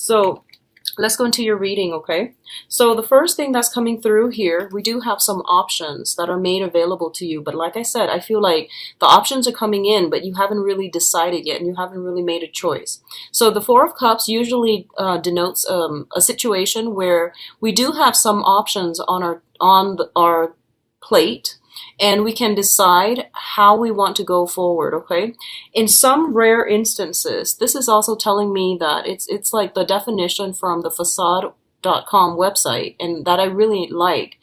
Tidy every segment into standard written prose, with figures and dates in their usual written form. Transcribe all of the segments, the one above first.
So let's go into your reading, okay? So the first thing that's coming through here, we do have some options that are made available to you. But like I said, I feel like the options are coming in, but you haven't really decided yet and you haven't really made a choice. So the Four of Cups usually denotes a situation where we do have some options on our plate, and we can decide how we want to go forward, okay? In some rare instances, this is also telling me that it's like the definition from the facade.com website, and that I really like,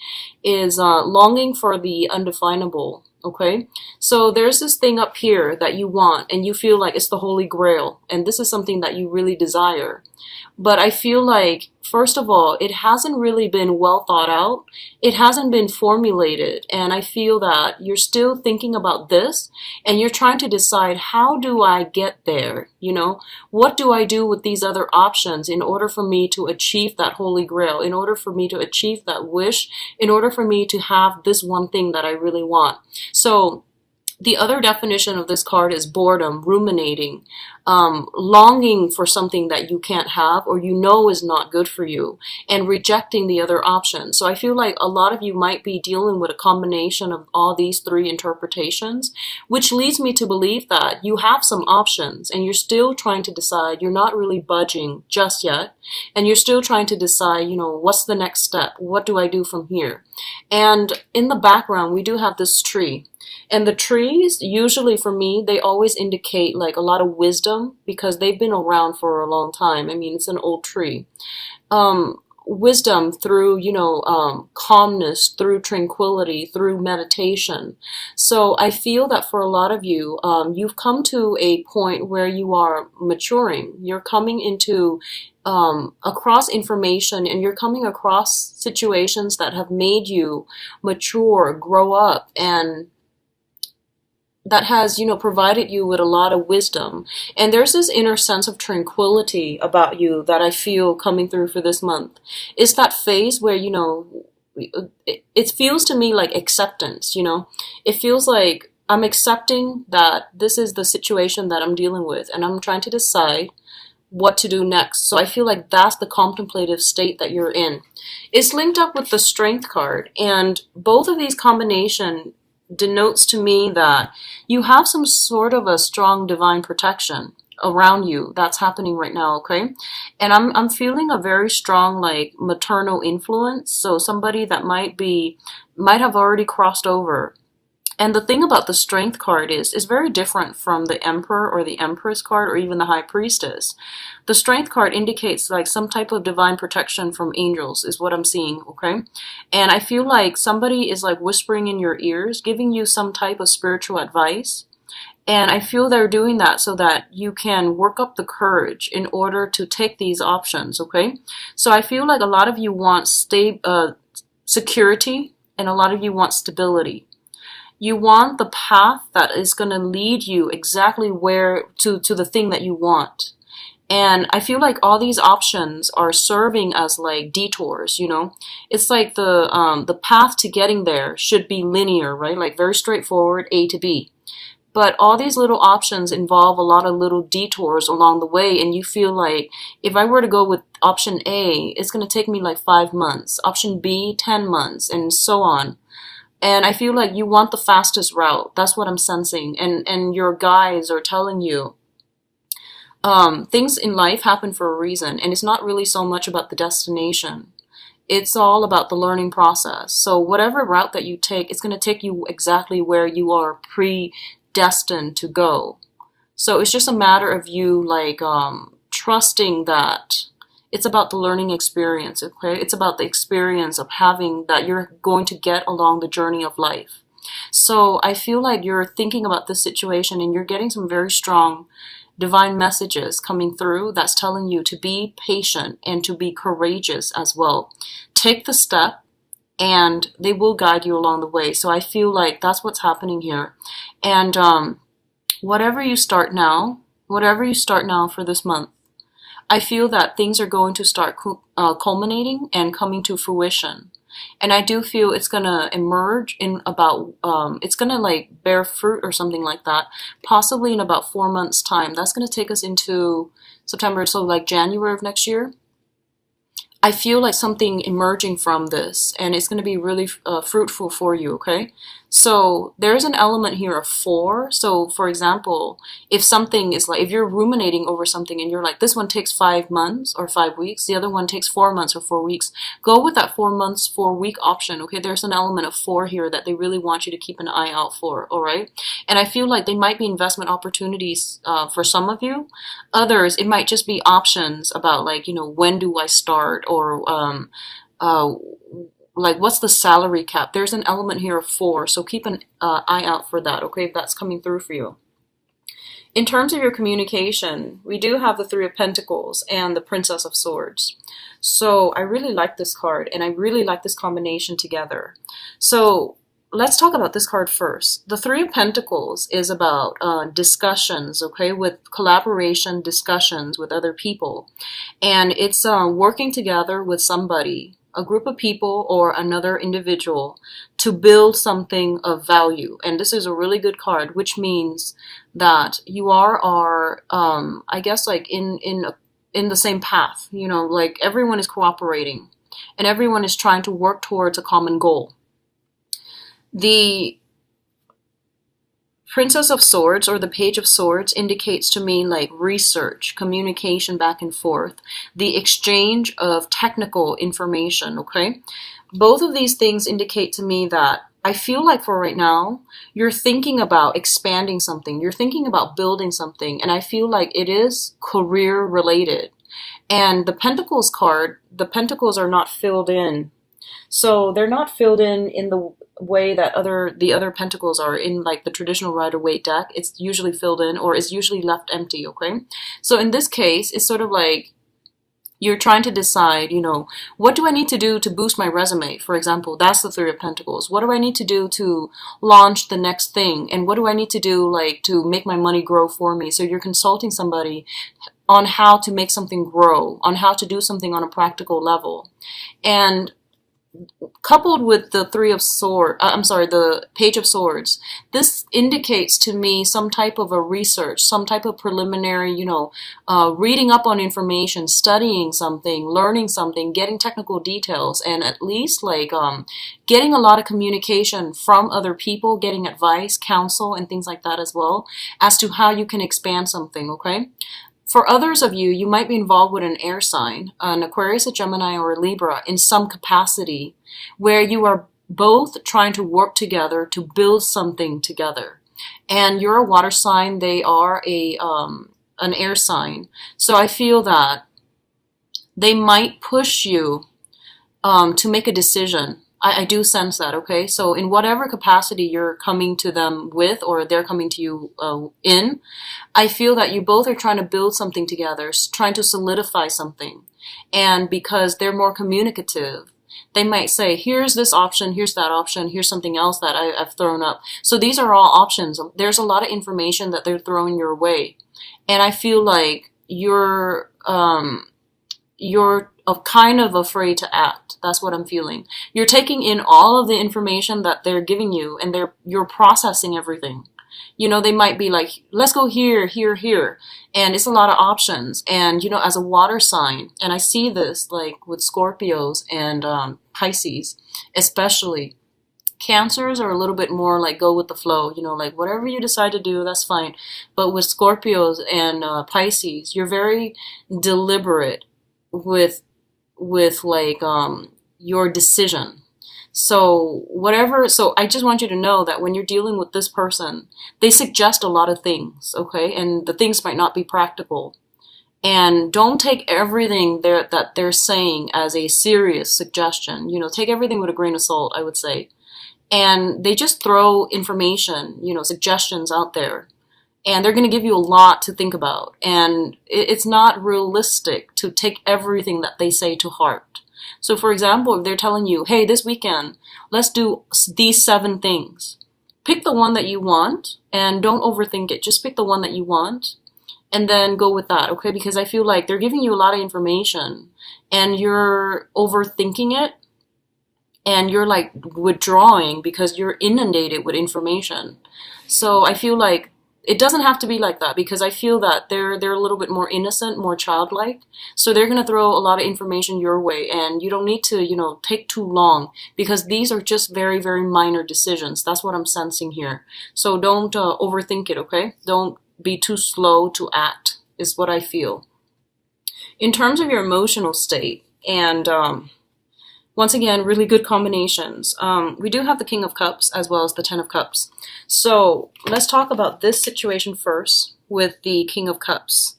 is longing for the undefinable, okay? So there's this thing up here that you want, and you feel like it's the Holy Grail, and this is something that you really desire. But I feel like, first of all, it hasn't really been well thought out. It hasn't been formulated. And I feel that you're still thinking about this and you're trying to decide, how do I get there? You know, what do I do with these other options in order for me to achieve that Holy Grail, in order for me to achieve that wish, in order for me to have this one thing that I really want? So the other definition of this card is boredom, ruminating, longing for something that you can't have or you know is not good for you, and rejecting the other option. So I feel like a lot of you might be dealing with a combination of all these three interpretations, which leads me to believe that you have some options and you're still trying to decide. You're not really budging just yet, and you're still trying to decide, you know, what's the next step? What do I do from here? And in the background, we do have this tree. And the trees, usually for me, they always indicate like a lot of wisdom because they've been around for a long time. I mean, it's an old tree. Wisdom through, calmness, through tranquility, through meditation. So I feel that for a lot of you, you've come to a point where you are maturing. You're coming into across information, and you're coming across situations that have made you mature, grow up, and that has, provided you with a lot of wisdom. And there's this inner sense of tranquility about you that I feel coming through for this month. It's that phase where, it feels to me like acceptance, It feels like I'm accepting that this is the situation that I'm dealing with, and I'm trying to decide what to do next. So I feel like that's the contemplative state that you're in. It's linked up with the Strength card, and both of these combination denotes to me that you have some sort of a strong divine protection around you that's happening right now, okay? And I'm feeling a very strong like maternal influence, so somebody that might have already crossed over. And the thing about the Strength card is very different from the Emperor or the Empress card or even the High Priestess. The Strength card indicates like some type of divine protection from angels is what I'm seeing, okay? And I feel like somebody is like whispering in your ears, giving you some type of spiritual advice. And I feel they're doing that so that you can work up the courage in order to take these options, okay? So I feel like a lot of you want security, and a lot of you want stability. You want the path that is going to lead you exactly where to the thing that you want. And I feel like all these options are serving as like detours, It's like the path to getting there should be linear, right? Like very straightforward, A to B. But all these little options involve a lot of little detours along the way, and you feel like if I were to go with option A, it's going to take me like 5 months, option B, 10 months, and so on. And I feel like you want the fastest route. That's what I'm sensing. And your guides are telling you things in life happen for a reason. And it's not really so much about the destination. It's all about the learning process. So whatever route that you take, it's going to take you exactly where you are predestined to go. So it's just a matter of you like trusting that it's about the learning experience, okay? It's about the experience of having that you're going to get along the journey of life. So I feel like you're thinking about this situation and you're getting some very strong divine messages coming through that's telling you to be patient and to be courageous as well. Take the step and they will guide you along the way. So I feel like that's what's happening here. And whatever you start now for this month, I feel that things are going to start culminating and coming to fruition. And I do feel it's gonna emerge in about, it's gonna like bear fruit or something like that, possibly in about 4 months' time. That's gonna take us into September, so like January of next year. I feel like something emerging from this, and it's going to be really fruitful for you, okay? So there's an element here of four. So for example, if something is like, if you're ruminating over something and you're like, this one takes 5 months or 5 weeks, the other one takes 4 months or 4 weeks, go with that 4 months, 4 week option, okay? There's an element of four here that they really want you to keep an eye out for, all right? And I feel like they might be investment opportunities for some of you. Others, it might just be options about like, when do I start, or uh, like what's the salary cap. There's an element here of four, so keep an eye out for that, okay, if that's coming through for you. In terms of your communication, we do have the Three of Pentacles and the Princess of Swords. So I really like this card, and I really like this combination together. So let's talk about this card first. The Three of Pentacles is about discussions, okay, with collaboration, discussions with other people. And it's working together with somebody, a group of people or another individual, to build something of value. And this is a really good card, which means that you are I guess like in the same path, like everyone is cooperating and everyone is trying to work towards a common goal. The Princess of Swords or the Page of Swords indicates to me like research, communication back and forth, the exchange of technical information, okay? Both of these things indicate to me that I feel like for right now, you're thinking about expanding something, you're thinking about building something, and I feel like it is career related. And the Pentacles card, the Pentacles are not filled in. So they're not filled in the way that the other pentacles are in like the traditional Rider-Waite deck. It's usually filled in, or it's usually left empty, okay? So in this case, it's sort of like you're trying to decide, what do I need to do to boost my resume? For example, that's the Three of Pentacles. What do I need to do to launch the next thing? And what do I need to do like to make my money grow for me? So you're consulting somebody on how to make something grow, on how to do something on a practical level. And coupled with the the Page of Swords, this indicates to me some type of a research, some type of preliminary, reading up on information, studying something, learning something, getting technical details, and at least like getting a lot of communication from other people, getting advice, counsel, and things like that as well, as to how you can expand something, okay? For others of you, you might be involved with an air sign, an Aquarius, a Gemini, or a Libra in some capacity, where you are both trying to work together to build something together. And you're a water sign, they are an air sign. So I feel that they might push you to make a decision. I do sense that, okay? So in whatever capacity you're coming to them with, or they're coming to you in, I feel that you both are trying to build something together, trying to solidify something. And because they're more communicative, they might say, here's this option, here's that option, here's something else that I've thrown up. So these are all options. There's a lot of information that they're throwing your way. And I feel like you're kind of afraid to act. That's what I'm feeling. You're taking in all of the information that they're giving you, and you're processing everything. They might be like, let's go here, here, here. And it's a lot of options. And, as a water sign, and I see this like with Scorpios and Pisces, especially. Cancers are a little bit more like go with the flow, like whatever you decide to do, that's fine. But with Scorpios and Pisces, you're very deliberate with like your decision. So I just want you to know that when you're dealing with this person, they suggest a lot of things, okay? And the things might not be practical. And don't take everything that they're saying as a serious suggestion. Take everything with a grain of salt, I would say. And they just throw information, suggestions out there. And they're going to give you a lot to think about. And it's not realistic to take everything that they say to heart. So for example, if they're telling you, hey, this weekend, let's do these 7 things. Pick the one that you want and don't overthink it. Just pick the one that you want and then go with that, okay? Because I feel like they're giving you a lot of information and you're overthinking it. and you're like withdrawing because you're inundated with information. So I feel like it doesn't have to be like that, because I feel that they're a little bit more innocent, more childlike. So they're going to throw a lot of information your way, and you don't need to, take too long, because these are just very, very minor decisions. That's what I'm sensing here. So don't overthink it, okay? Don't be too slow to act, is what I feel. In terms of your emotional state, and once again, really good combinations. We do have the King of Cups as well as the Ten of Cups. So let's talk about this situation first with the King of Cups.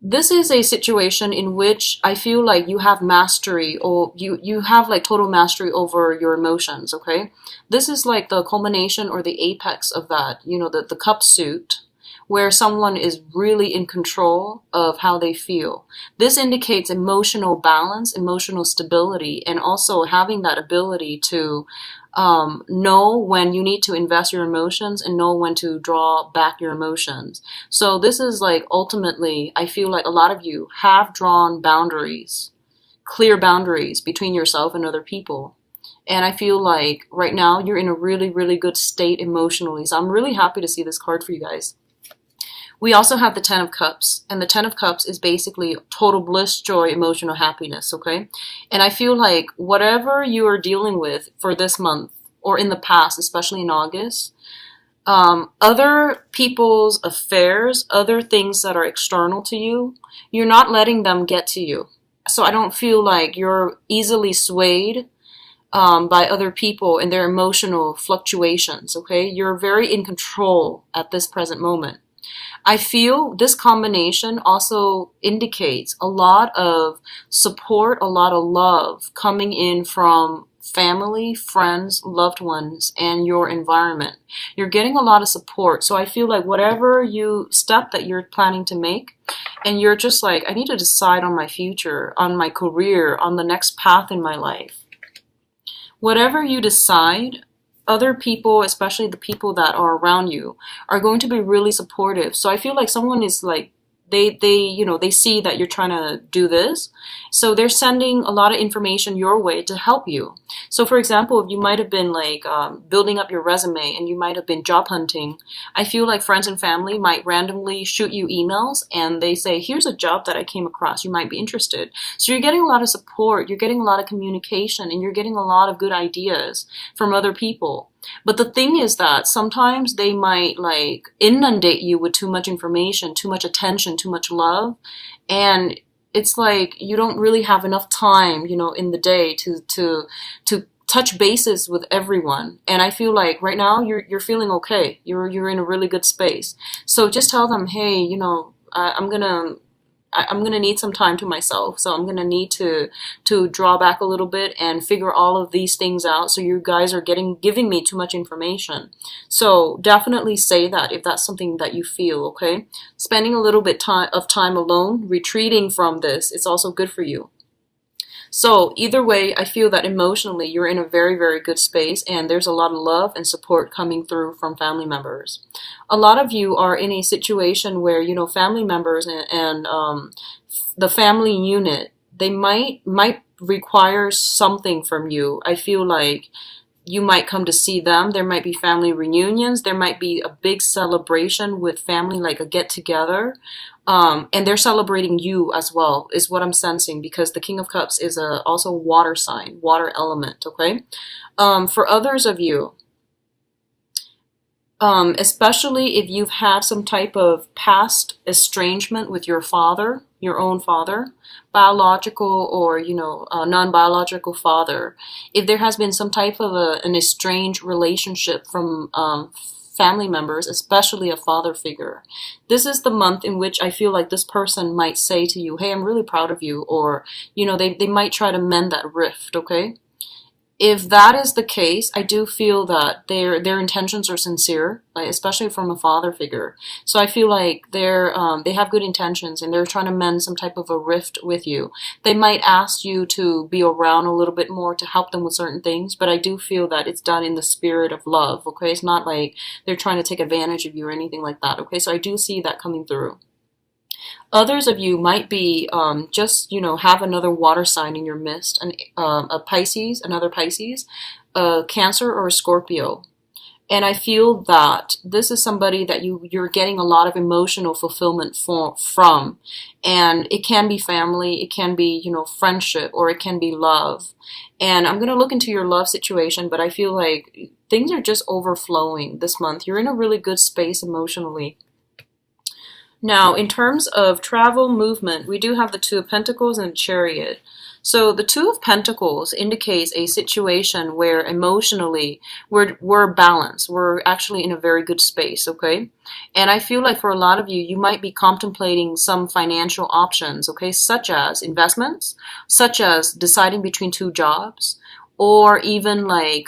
This is a situation in which I feel like you have mastery, or you have like total mastery over your emotions, okay? This is like the culmination or the apex of that, the cup suit, where someone is really in control of how they feel. This indicates emotional balance, emotional stability, and also having that ability to know when you need to invest your emotions and know when to draw back your emotions. So this is like, ultimately, I feel like a lot of you have drawn boundaries, clear boundaries between yourself and other people. And I feel like right now you're in a really, really good state emotionally. So I'm really happy to see this card for you guys. We also have the Ten of Cups, and the Ten of Cups is basically total bliss, joy, emotional happiness, okay? And I feel like whatever you are dealing with for this month, or in the past, especially in August, other people's affairs, other things that are external to you, you're not letting them get to you. So I don't feel like you're easily swayed by other people and their emotional fluctuations, okay? You're very in control at this present moment. I feel this combination also indicates a lot of support, a lot of love coming in from family, friends, loved ones, and your environment. You're getting a lot of support. So I feel like whatever step that you're planning to make, and you're just like, I need to decide on my future, on my career, on the next path in my life. Whatever you decide, other people, especially the people that are around you, are going to be really supportive. So I feel like someone is like, they see that you're trying to do this. So they're sending a lot of information your way to help you. So for example, if you might have been like building up your resume and you might have been job hunting, I feel like friends and family might randomly shoot you emails and they say, here's a job that I came across, you might be interested. So you're getting a lot of support, you're getting a lot of communication, and you're getting a lot of good ideas from other people. But the thing is that sometimes they might like inundate you with too much information, too much attention, too much love. And it's like you don't really have enough time, in the day to touch bases with everyone. And I feel like right now you're feeling okay. You're in a really good space. So just tell them, hey, I'm gonna need some time to myself, so I'm gonna need to draw back a little bit and figure all of these things out. So you guys are giving me too much information. So definitely say that if that's something that you feel, okay? Spending a little bit of time alone, retreating from this, it's also good for you. So either way, I feel that emotionally you're in a very, very good space, and there's a lot of love and support coming through from family members. A lot of you are in a situation where, family members and the family unit, they might require something from you. I feel like you might come to see them. There might be family reunions. There might be a big celebration with family, like a get together. And they're celebrating you as well, is what I'm sensing, because the King of Cups is also water sign, water element, okay? For others of you, especially if you've had some type of past estrangement with your father, your own father, biological or, non-biological father, if there has been some type of an estranged relationship from family members, especially a father figure, this is the month in which I feel like this person might say to you, hey, I'm really proud of you, or, they might try to mend that rift, okay? If that is the case, I do feel that their intentions are sincere, like especially from a father figure. So I feel like they have good intentions and they're trying to mend some type of a rift with you. They might ask you to be around a little bit more to help them with certain things, but I do feel that it's done in the spirit of love, okay? It's not like they're trying to take advantage of you or anything like that, okay? So I do see that coming through. Others of you might be just, have another water sign in your midst, a Pisces, another Pisces, a Cancer, or a Scorpio. And I feel that this is somebody that you're getting a lot of emotional fulfillment from. And it can be family, it can be, friendship, or it can be love. And I'm going to look into your love situation, but I feel like things are just overflowing this month. You're in a really good space emotionally. Now, in terms of travel movement, we do have the Two of Pentacles and Chariot. So the Two of Pentacles indicates a situation where emotionally we're balanced. We're actually in a very good space, okay? And I feel like for a lot of you, you might be contemplating some financial options, okay? Such as investments, such as deciding between two jobs, or even like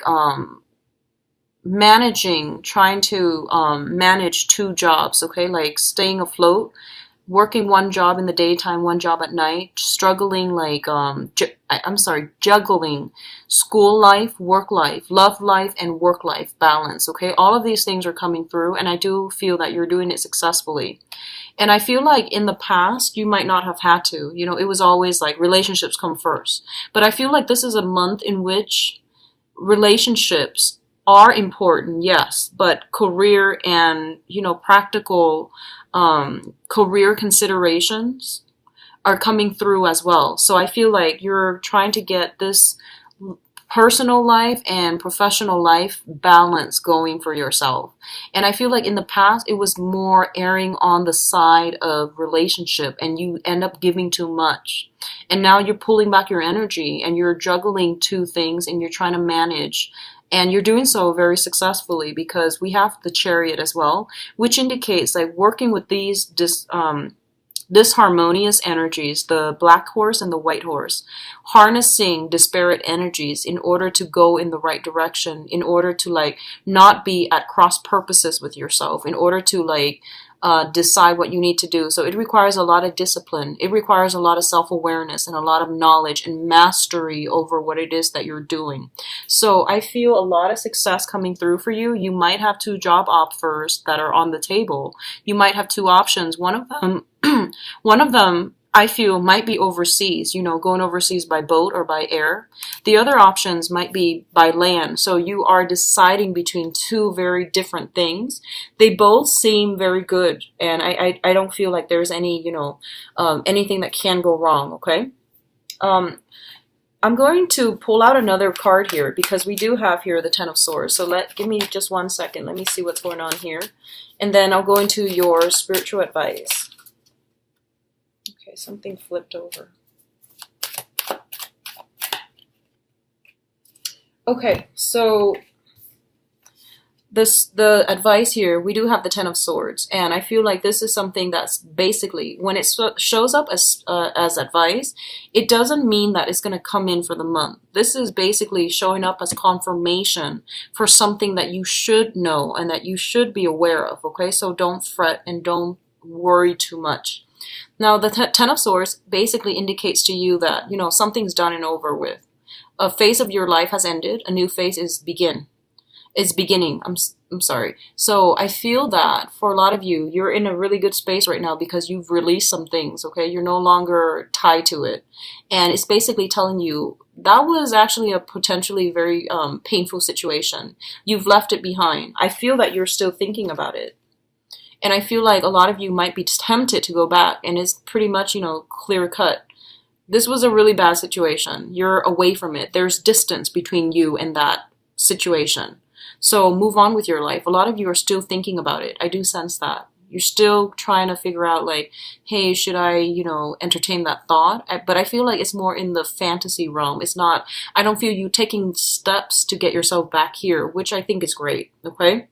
trying to manage two jobs, okay? Like staying afloat, working one job in the daytime, one job at night, struggling like, juggling school life, work life, love life, and work life balance, okay? All of these things are coming through, and I do feel that you're doing it successfully. And I feel like in the past, you might not have had to. It was always like relationships come first. But I feel like this is a month in which relationships are important, yes, but career and, practical career considerations are coming through as well. So I feel like you're trying to get this personal life and professional life balance going for yourself. And I feel like in the past, it was more erring on the side of relationship, and you end up giving too much. And now you're pulling back your energy and you're juggling two things and you're trying to manage. And you're doing so very successfully because we have the Chariot as well, which indicates like working with these disharmonious energies, the black horse and the white horse, harnessing disparate energies in order to go in the right direction, in order to like not be at cross purposes with yourself, in order to like decide what you need to do. So it requires a lot of discipline. It requires a lot of self-awareness and a lot of knowledge and mastery over what it is that you're doing. So I feel a lot of success coming through for you. You might have two job offers that are on the table. You might have two options. One of them I feel might be overseas, going overseas by boat or by air. The other options might be by land. So you are deciding between two very different things. They both seem very good. And I don't feel like there's any, anything that can go wrong. Okay. I'm going to pull out another card here because we do have here the Ten of Swords. So give me just 1 second. Let me see what's going on here. And then I'll go into your spiritual advice. Okay, something flipped over. Okay, so the advice here, we do have the Ten of Swords, and I feel like this is something that's basically, when it shows up as advice, it doesn't mean that it's going to come in for the month. This is basically showing up as confirmation for something that you should know and that you should be aware of, okay? So don't fret and don't worry too much. Now, the Ten of Swords basically indicates to you that, something's done and over with. A phase of your life has ended. A new phase is beginning. I'm sorry. So I feel that for a lot of you, you're in a really good space right now because you've released some things, okay? You're no longer tied to it. And it's basically telling you that was actually a potentially very painful situation. You've left it behind. I feel that you're still thinking about it. And I feel like a lot of you might be tempted to go back, and it's pretty much, clear cut. This was a really bad situation. You're away from it. There's distance between you and that situation. So move on with your life. A lot of you are still thinking about it. I do sense that. You're still trying to figure out like, hey, should I, entertain that thought? But I feel like it's more in the fantasy realm. It's not, I don't feel you taking steps to get yourself back here, which I think is great, okay?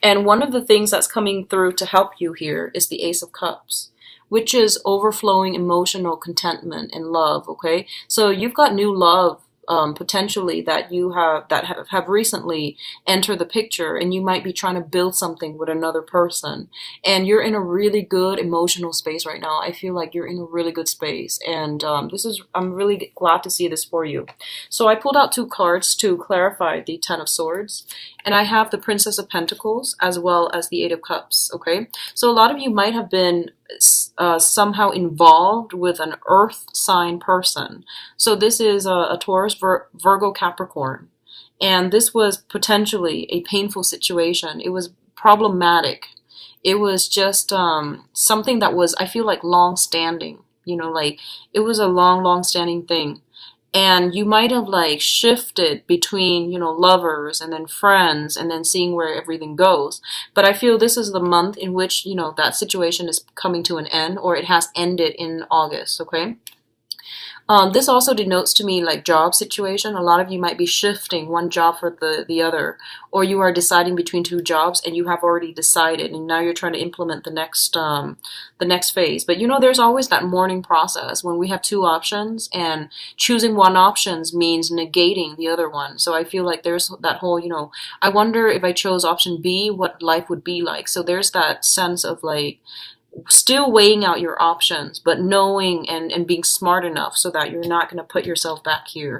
And one of the things that's coming through to help you here is the Ace of Cups, which is overflowing emotional contentment and love, okay? So you've got new love potentially that you have recently entered the picture, and you might be trying to build something with another person, and you're in a really good emotional space right now. I feel like you're in a really good space, and I'm really glad to see this for you. So I pulled out two cards to clarify the Ten of Swords, and I have the Princess of Pentacles as well as the Eight of Cups, okay? So a lot of you might have been somehow involved with an earth sign person. So this is a Taurus, Virgo, Capricorn. And this was potentially a painful situation. It was problematic. It was just something that was, I feel like, long standing. You know, like it was a long standing thing. And you might have like shifted between, you know, lovers and then friends and then seeing where everything goes. But I feel this is the month in which, you know, that situation is coming to an end, or it has ended in August, okay? This also denotes to me like job situation. A lot of you might be shifting one job for the other, or you are deciding between two jobs and you have already decided, and now you're trying to implement the next phase. But you know, there's always that mourning process when we have two options, and choosing one options means negating the other one. So I feel like there's that whole, you know, I wonder if I chose option B, what life would be like. So there's that sense of like still weighing out your options, but knowing and being smart enough so that you're not going to put yourself back here.